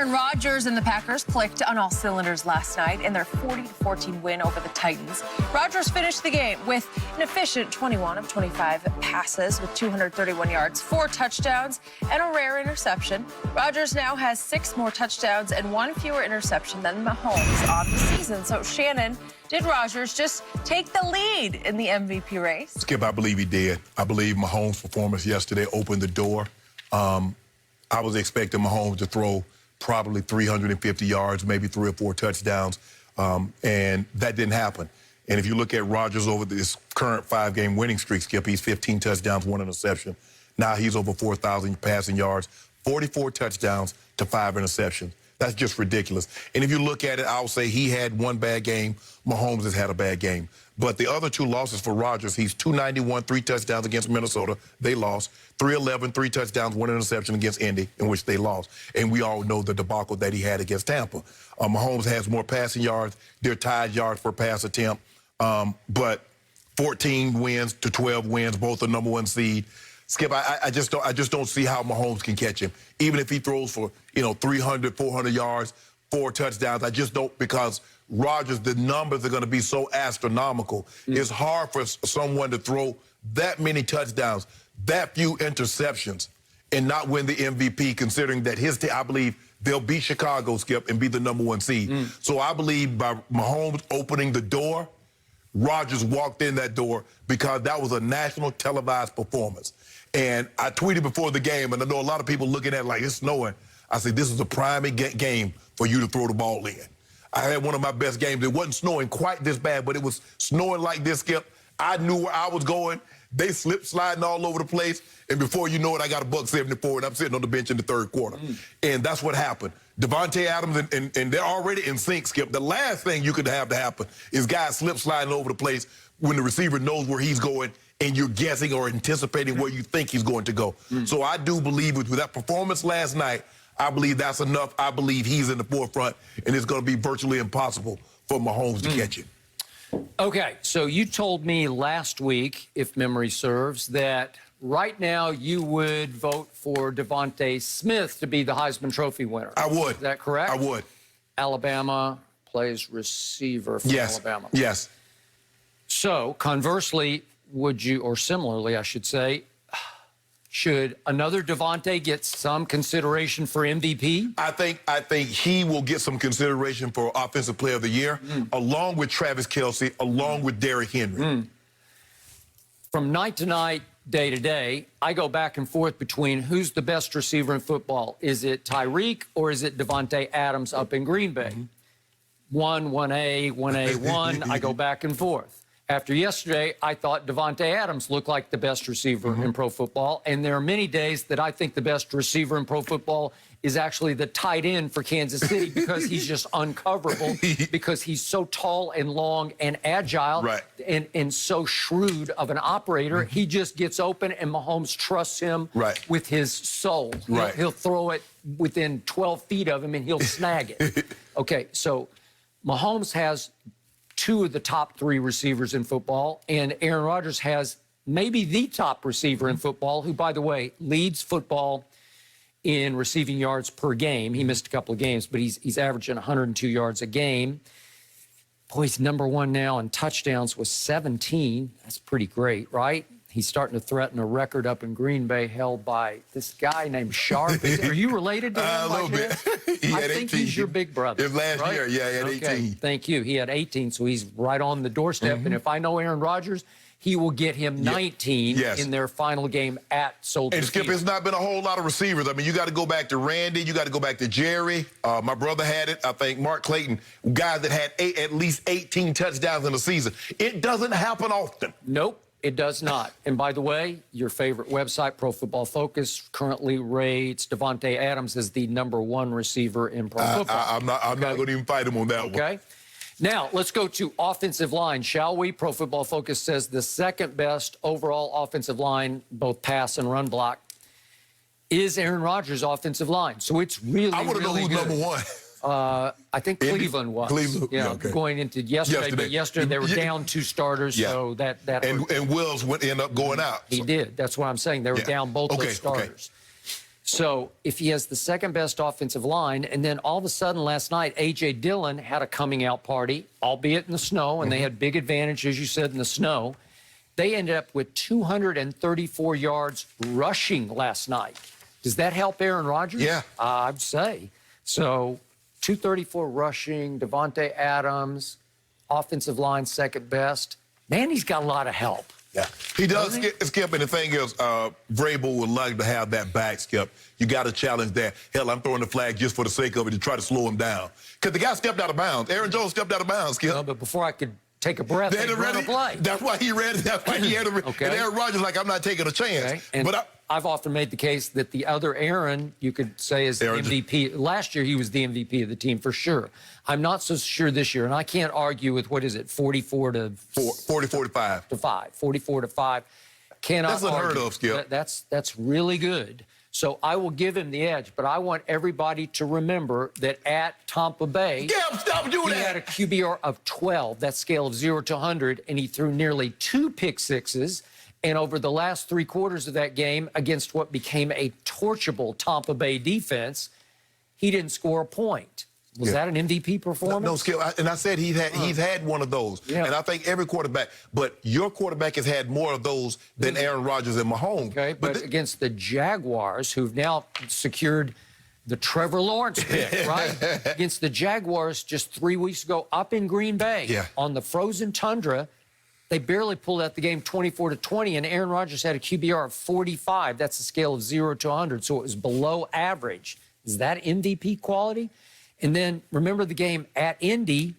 Aaron Rodgers and the Packers clicked on all cylinders last night in their 40-14 win over the Titans. Rodgers finished the game with an efficient 21 of 25 passes with 231 yards, 4 touchdowns, and a rare interception. Rodgers now has 6 more touchdowns and 1 fewer interception than Mahomes on the season. So, Shannon, did Rodgers just take the lead in the MVP race? Skip, I believe he did. I believe Mahomes' performance yesterday opened the door. I was expecting Mahomes to throw probably 350 yards, maybe 3 or 4 touchdowns, and that didn't happen. And if you look at Rodgers over this current 5-game winning streak, Skip, he's 15 touchdowns, 1 interception. Now he's over 4,000 passing yards, 44 touchdowns to 5 interceptions. That's just ridiculous. And if you look at it, I'll say he had 1 bad game. Mahomes has had a bad game. But the other 2 losses for Rodgers, he's 291, 3 touchdowns against Minnesota. They lost. 311, 3 touchdowns, 1 interception against Indy, in which they lost. And we all know the debacle that he had against Tampa. Mahomes has more passing yards. They're tied yards per pass attempt. But 14 wins to 12 wins, both the #1 seed. Skip, I just don't see how Mahomes can catch him. Even if he throws for, 300, 400 yards, 4 touchdowns, I just don't, because Rodgers, the numbers are going to be so astronomical. It's hard for someone to throw that many touchdowns, that few interceptions, and not win the MVP, considering that his team, I believe they'll beat Chicago, Skip, and be the #1 seed. So I believe by Mahomes opening the door, Rodgers walked in that door, because that was a national televised performance. And I tweeted before the game, and I know a lot of people looking at it like it's snowing. I said, this is a prime game for you to throw the ball in. I had one of my best games. It wasn't snowing quite this bad, but it was snowing like this, Skip. I knew where I was going. They slipped sliding all over the place. And before you know it, I got a $174, and I'm sitting on the bench in the 3rd quarter. And that's what happened. Devontae Adams, and they're already in sync, Skip. The last thing you could have to happen is guys slip sliding over the place when the receiver knows where he's going and you're guessing or anticipating where you think he's going to go. So I do believe with that performance last night, I believe that's enough. I believe he's in the forefront, and it's going to be virtually impossible for Mahomes to catch him. Okay, so you told me last week, if memory serves, that right now you would vote for Devontae Smith to be the Heisman Trophy winner. I would. Is that correct? I would. Alabama plays receiver for Alabama. Yes. So, conversely, would you, or similarly, I should say, should another Devontae get some consideration for MVP? I think he will get some consideration for Offensive Player of the Year, along with Travis Kelce, along with Derrick Henry. From night to night, day to day, I go back and forth between who's the best receiver in football. Is it Tyreek or is it Devontae Adams up in Green Bay? 1A, 1A, I go back and forth. After yesterday, I thought Devontae Adams looked like the best receiver in pro football. And there are many days that I think the best receiver in pro football is actually the tight end for Kansas City, because he's just uncoverable, because he's so tall and long and agile, and so shrewd of an operator. He just gets open, and Mahomes trusts him with his soul. He'll throw it within 12 feet of him, and he'll snag it. Okay, so Mahomes has 2 of the top 3 receivers in football, and Aaron Rodgers has maybe the top receiver in football, who, by the way, leads football in receiving yards per game. He missed a couple of games, but he's averaging 102 yards a game. Boy, he's #1 now in touchdowns with 17. That's pretty great, right? He's starting to threaten a record up in Green Bay held by this guy named Sharp. Are you related to him? A little bit. I think he's your big brother. His last year, he had 18. Thank you. He had 18, so he's right on the doorstep. And if I know Aaron Rodgers, he will get him 19 in their final game at Soldier Field. And Skip, it's not been a whole lot of receivers. I mean, you got to go back to Randy. You got to go back to Jerry. My brother had it. I think Mark Clayton, guys that had at least 18 touchdowns in a season. It doesn't happen often. Nope. It does not. And by the way, your favorite website, Pro Football Focus, currently rates Devontae Adams as the #1 receiver in pro football. I'm not going to even fight him on that one. Okay. Now, let's go to offensive line, shall we? Pro Football Focus says the 2nd best overall offensive line, both pass and run block, is Aaron Rodgers' offensive line. So it's really, I want to know who's #1. I think Cleveland was. Cleveland, going into yesterday. But yesterday they were down 2 starters, so that and Wills ended up going out. He did. That's what I'm saying. They were down both those starters. So if he has the second best offensive line, and then all of a sudden last night, A.J. Dillon had a coming out party, albeit in the snow, and they had big advantage, as you said, in the snow. They ended up with 234 yards rushing last night. Does that help Aaron Rodgers? Yeah. I'd say. So 234 rushing, Davante Adams, offensive line second best. Man, he's got a lot of help. Yeah, he does, Skip, and the thing is, Vrabel would like to have that back, Skip. You got to challenge that. Hell, I'm throwing the flag just for the sake of it to try to slow him down. Because the guy stepped out of bounds. Aaron Jones stepped out of bounds, Skip. No, but before I could take a breath, they run a play. That's why he ran it. That's why he had to. Okay. And Aaron Rodgers like, I'm not taking a chance. Okay. And but I've often made the case that the other Aaron, you could say, is the MVP. Last year, he was the MVP of the team for sure. I'm not so sure this year, and I can't argue with, what is it, 44 to 5. To 5. 44 to 5. Cannot That's unheard argue. of, Skip. That's really good. So I will give him the edge, but I want everybody to remember that at Tampa Bay, stop doing he that. had a QBR of 12, that scale of 0 to 100, and he threw nearly 2 pick-sixes. And over the last 3 quarters of that game, against what became a torchable Tampa Bay defense, he didn't score a point. Was that an MVP performance? No, Skip, and I said he's had one of those. Yeah. And I think every quarterback, but your quarterback has had more of those than Aaron Rodgers and Mahomes. Okay, but against the Jaguars, who've now secured the Trevor Lawrence pick, right? Against the Jaguars just 3 weeks ago up in Green Bay on the frozen tundra, they barely pulled out the game 24 to 20, and Aaron Rodgers had a QBR of 45. That's a scale of 0 to 100, so it was below average. Is that MVP quality? And then remember the game at Indy.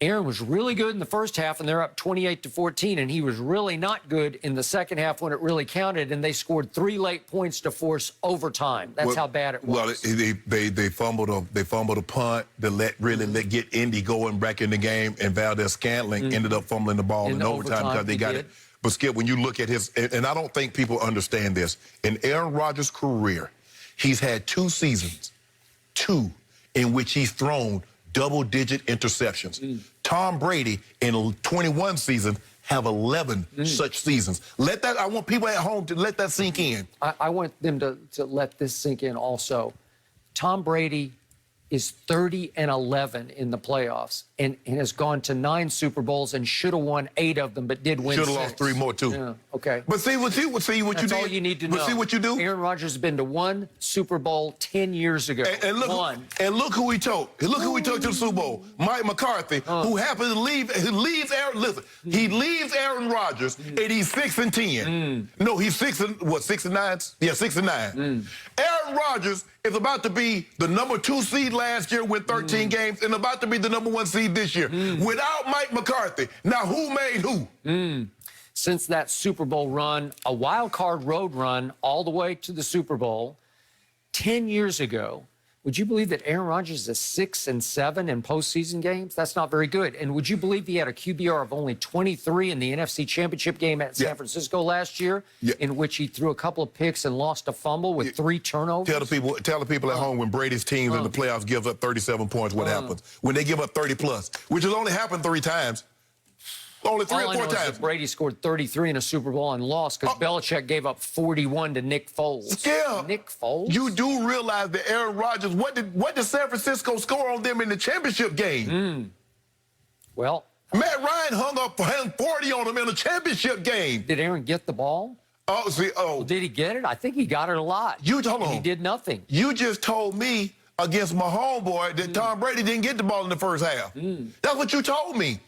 Aaron was really good in the first half, and they're up 28 to 14, and he was really not good in the second half when it really counted, and they scored 3 late points to force overtime. That's how bad it was. Well, they fumbled a punt that get Indy going back in the game, and Valdez-Scantling ended up fumbling the ball in overtime because they got it. But Skip, when you look at his, and I don't think people understand this, in Aaron Rodgers' career, he's had 2 seasons, in which he's thrown double-digit interceptions. Tom Brady in 21 seasons have 11 such seasons. I want people at home to let that sink in. I want them to let this sink in also. Tom Brady is 30-11 in the playoffs and has gone to 9 Super Bowls and should have won 8 of them, but did win 6. Should have lost 3 more, too. Yeah, okay. But see what you did. That's all you need to know. But see what you do? Aaron Rodgers has been to 1 Super Bowl 10 years ago. And look who he took. Look who he took to the Super Bowl. Mike McCarthy, who happened to leave. He leaves Aaron. Listen, he leaves Aaron Rodgers, and he's 6-10. No, he's 6-9. Yeah, 6-9. Aaron Rodgers is about to be the number 2 seed last year with 13 games, and about to be the number 1 seed this year. Without Mike McCarthy. Now, who made who? Since that Super Bowl run, a wild card road run all the way to the Super Bowl, 10 years ago, would you believe that Aaron Rodgers is 6-7 in postseason games? That's not very good. And would you believe he had a QBR of only 23 in the NFC Championship game at San Francisco last year, in which he threw a couple of picks and lost a fumble with 3 turnovers? Tell the people at home, when Brady's teams in the playoffs gives up 37 points, what happens? When they give up 30+, which has only happened 3 times. Only 3 or 4 times. Brady scored 33 in a Super Bowl and lost because Belichick gave up 41 to Nick Foles. Yeah. Nick Foles? You do realize that Aaron Rodgers, what did San Francisco score on them in the championship game? Well, Matt Ryan hung up 40 on them in a championship game. did Aaron get the ball? Did he get it? I think he got it a lot. Hold on. He did nothing. You just told me against my homeboy that Tom Brady didn't get the ball in the first half. That's what you told me.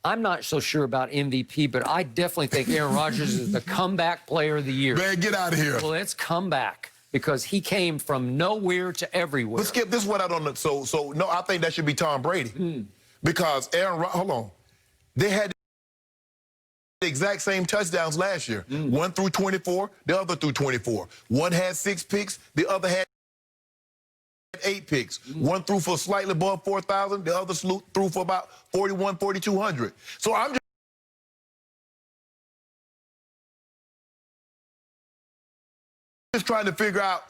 I'm not so sure about MVP, but I definitely think Aaron Rodgers is the comeback player of the year. Man, get out of here. Well, it's comeback because he came from nowhere to everywhere. But Skip, this is what I don't know. So no, I think that should be Tom Brady. Because hold on. They had the exact same touchdowns last year. 1 through 24, the other through 24. One had 6 picks, the other had 8 picks. One threw for slightly above 4,000. The other threw for about 4,200. So I'm just trying to figure out